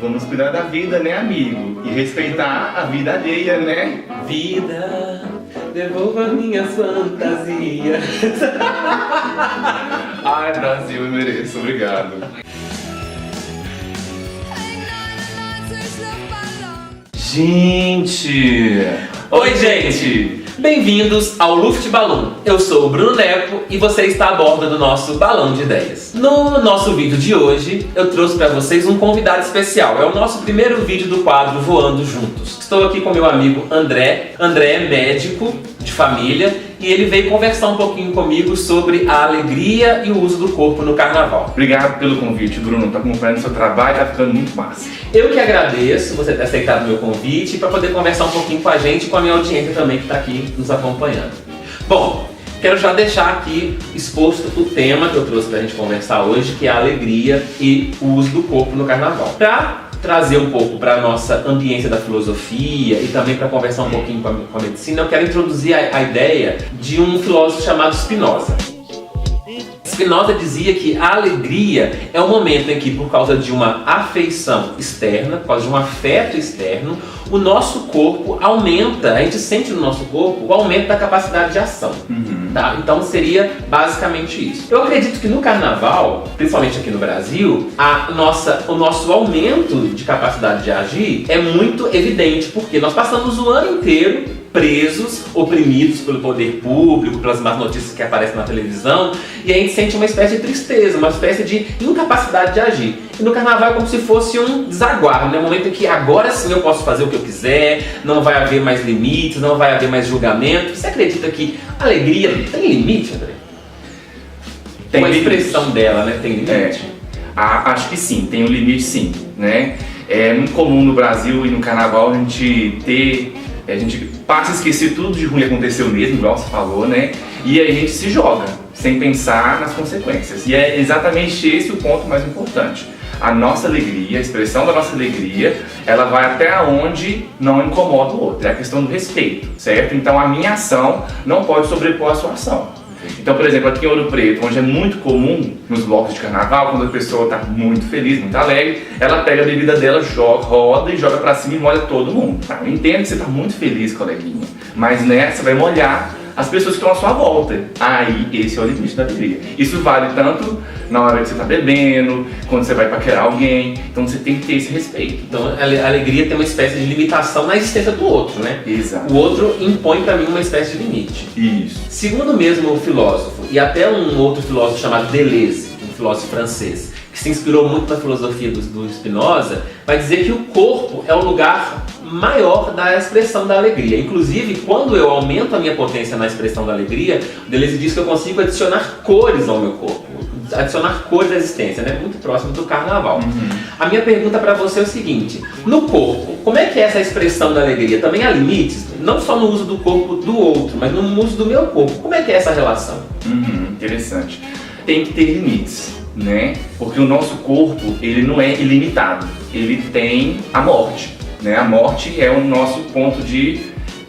Vamos cuidar da vida, né, amigo? E respeitar a vida alheia, né? Vida, devolva minhas fantasias. Ai, Brasil, eu mereço. Obrigado. Gente! Oi, gente! Bem-vindos ao Luftballon. Eu sou o Bruno Nepo e você está a bordo do nosso balão de ideias. No nosso vídeo de hoje, eu trouxe para vocês um convidado especial. É o nosso primeiro vídeo do quadro Voando Juntos. Estou aqui com meu amigo André. André é médico de família e ele veio conversar um pouquinho comigo sobre a alegria e o uso do corpo no carnaval. Obrigado pelo convite, Bruno. Tô acompanhando o seu trabalho, tá ficando muito massa. Eu que agradeço você ter aceitado o meu convite para poder conversar um pouquinho com a gente e com a minha audiência também que está aqui nos acompanhando. Bom, quero já deixar aqui exposto o tema que eu trouxe para a gente conversar hoje, que é a alegria e o uso do corpo no carnaval. Para trazer um pouco para a nossa ambiência da filosofia e também para conversar um pouquinho com a medicina, eu quero introduzir a ideia de um filósofo chamado Spinoza. Spinoza dizia que a alegria é o momento em que, por causa de uma afeição externa, por causa de um afeto externo, o nosso corpo aumenta, a gente sente no nosso corpo o aumento da capacidade de ação. Tá? Então seria basicamente isso. Eu acredito que no carnaval, principalmente aqui no Brasil, o nosso aumento de capacidade de agir é muito evidente, porque nós passamos o ano inteiro presos, oprimidos pelo poder público, pelas más notícias que aparecem na televisão, e a gente sente uma espécie de tristeza, uma espécie de incapacidade de agir. E no carnaval é como se fosse um desaguar, né? Um momento em que agora sim eu posso fazer o que eu quiser, não vai haver mais limites, não vai haver mais julgamento. Você acredita que a alegria tem limite, André? Tem a limite. Expressão dela, né? Tem limite? Acho que sim, tem um limite sim, né? É muito comum no Brasil e no carnaval a gente passa a esquecer tudo de ruim que aconteceu mesmo, igual você falou, né? E aí a gente se joga, sem pensar nas consequências. E é exatamente esse o ponto mais importante. A nossa alegria, a expressão da nossa alegria, ela vai até onde não incomoda o outro. É a questão do respeito, certo? Então a minha ação não pode sobrepor a sua ação. Então, por exemplo, aqui em Ouro Preto, onde é muito comum nos blocos de carnaval, quando a pessoa está muito feliz, muito alegre, ela pega a bebida dela, roda e joga pra cima e molha todo mundo. Tá? Eu entendo que você está muito feliz, coleguinha, mas né, você vai molhar as pessoas que estão à sua volta. Aí, esse é o limite da alegria. Isso vale tanto na hora que você está bebendo, quando você vai paquerar alguém. Então você tem que ter esse respeito. Então a alegria tem uma espécie de limitação na existência do outro, né? Exato. O outro impõe para mim uma espécie de limite. Isso. Segundo mesmo o filósofo, e até um outro filósofo chamado Deleuze, um filósofo francês, que se inspirou muito na filosofia do Spinoza, vai dizer que o corpo é o lugar maior da expressão da alegria. Inclusive, quando eu aumento a minha potência na expressão da alegria, Deleuze diz que eu consigo adicionar cores ao meu corpo, adicionar cores à existência, né? Muito próximo do carnaval. A minha pergunta para você é o seguinte: no corpo, como é que é essa expressão da alegria? Também há limites? Não só no uso do corpo do outro, mas no uso do meu corpo. Como é que é essa relação? Interessante. Tem que ter limites, né? Porque o nosso corpo, ele não é ilimitado. Ele tem a morte, né? A morte é o nosso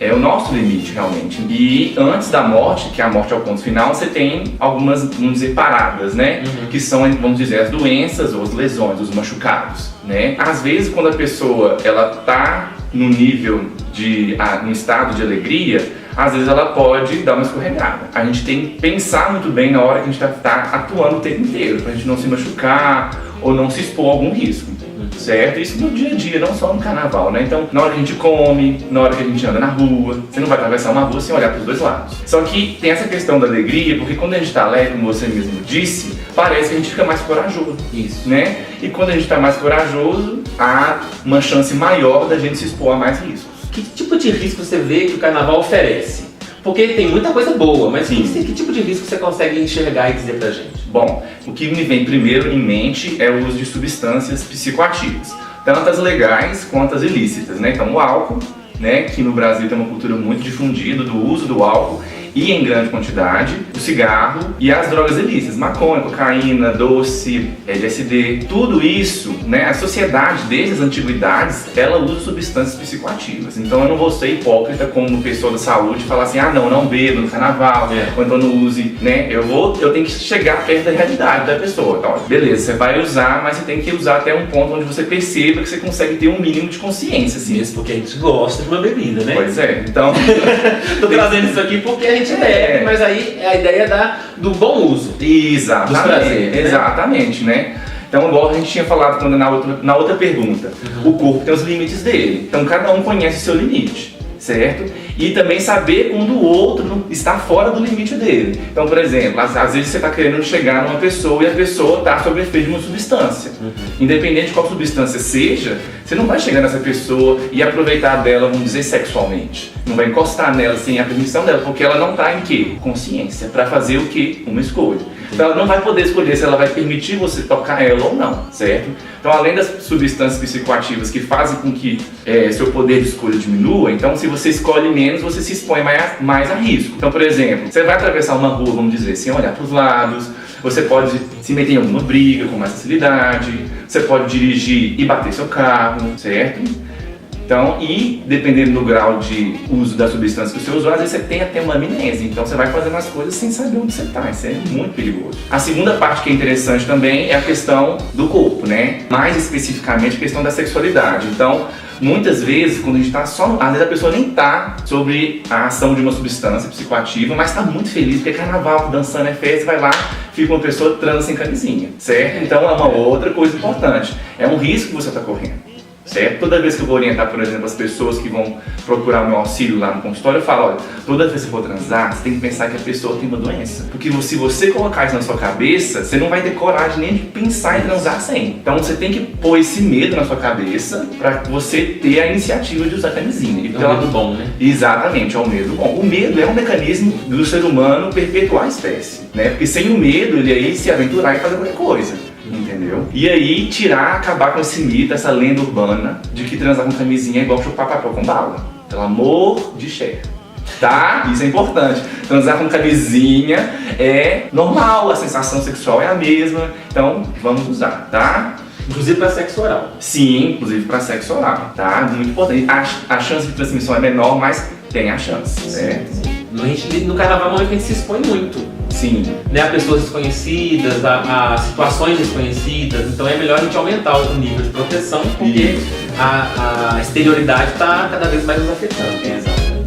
é o nosso limite realmente. E antes da morte, que a morte é o ponto final, você tem algumas, vamos dizer, paradas, né? Que são, vamos dizer, as doenças ou as lesões, os machucados, né? Às vezes, quando a pessoa ela tá no nível no estado de alegria, às vezes ela pode dar uma escorregada. A gente tem que pensar muito bem na hora que a gente tá atuando o tempo inteiro, pra gente não se machucar ou não se expor a algum risco. Certo? Isso no dia a dia, não só no carnaval, né? Então, na hora que a gente come, na hora que a gente anda na rua, você não vai atravessar uma rua sem olhar para os dois lados. Só que tem essa questão da alegria, porque quando a gente está alegre, como você mesmo disse, parece que a gente fica mais corajoso. Isso. Né? E quando a gente está mais corajoso, há uma chance maior da gente se expor a mais riscos. Que tipo de risco você vê que o carnaval oferece? Porque tem muita coisa boa, mas que tipo de risco você consegue enxergar e dizer pra gente? Bom, o que me vem primeiro em mente é o uso de substâncias psicoativas, tanto as legais quanto as ilícitas, né? Então o álcool, né, que no Brasil tem uma cultura muito difundida do uso do álcool, e em grande quantidade, o cigarro e as drogas ilícitas, maconha, cocaína, doce, LSD, tudo isso, né, a sociedade desde as antiguidades, ela usa substâncias psicoativas. Então eu não vou ser hipócrita como pessoa da saúde e falar assim, ah não beba no carnaval, ou então não use, né, eu tenho que chegar perto da realidade da pessoa. Então, beleza, você vai usar, mas você tem que usar até um ponto onde você perceba que você consegue ter um mínimo de consciência, assim. Isso porque a gente gosta de uma bebida, né? Pois é, então... Tô trazendo isso aqui porque a gente bebe, mas aí é a ideia do bom uso. Exatamente, dos prazeres, né? Exatamente, né? Então, igual a gente tinha falado quando na outra pergunta, o corpo tem os limites dele. Então, cada um conhece o seu limite, certo? E também saber quando o outro está fora do limite dele. Então, por exemplo, às vezes você está querendo chegar numa pessoa e a pessoa está sob efeito de uma substância. Independente de qual substância seja, você não vai chegar nessa pessoa e aproveitar dela, vamos dizer, sexualmente. Não vai encostar nela sem a permissão dela, porque ela não está em quê? Consciência, para fazer o quê? Uma escolha. Então ela não vai poder escolher se ela vai permitir você tocar ela ou não, certo? Então, além das substâncias psicoativas que fazem com que seu poder de escolha diminua, então se você escolhe menos, você se expõe mais a risco. Então, por exemplo, você vai atravessar uma rua, vamos dizer, sem olhar para os lados, você pode se meter em alguma briga com mais facilidade, você pode dirigir e bater seu carro, certo? Então, e dependendo do grau de uso da substância que você usou, às vezes você tem até uma amnésia. Então você vai fazendo as coisas sem saber onde você está. Isso é muito perigoso. A segunda parte que é interessante também é a questão do corpo, né? Mais especificamente a questão da sexualidade. Então, muitas vezes, quando a gente está só... Às vezes a pessoa nem está sobre a ação de uma substância psicoativa, mas está muito feliz, porque é carnaval, dançando, é festa, vai lá, fica uma pessoa trans sem camisinha, certo? Então é uma outra coisa importante. É um risco que você está correndo. Certo? Toda vez que eu vou orientar, por exemplo, as pessoas que vão procurar o meu auxílio lá no consultório, eu falo, olha, toda vez que você for transar, você tem que pensar que a pessoa tem uma doença. Porque se você colocar isso na sua cabeça, você não vai ter coragem nem de pensar em transar sem. Então você tem que pôr esse medo na sua cabeça pra você ter a iniciativa de usar camisinha. É um medo bom, né? Exatamente, é um medo bom. O medo é um mecanismo do ser humano perpetuar a espécie, né? Porque sem o medo, ele ia se aventurar e fazer qualquer coisa. Entendeu? E aí acabar com esse mito, essa lenda urbana de que transar com camisinha é igual chupar papel com bala. Pelo amor de Cher. Tá? Isso é importante. Transar com camisinha é normal, a sensação sexual é a mesma. Então, vamos usar, tá? Inclusive para sexo oral. Sim, inclusive para sexo oral, tá? Muito importante. A chance de transmissão é menor, mas tem a chance, certo? No carnaval, normalmente a gente se expõe muito. Sim. Né, a pessoas desconhecidas, a situações desconhecidas, então é melhor a gente aumentar o nível de proteção porque a exterioridade está cada vez mais nos afetando. Exatamente.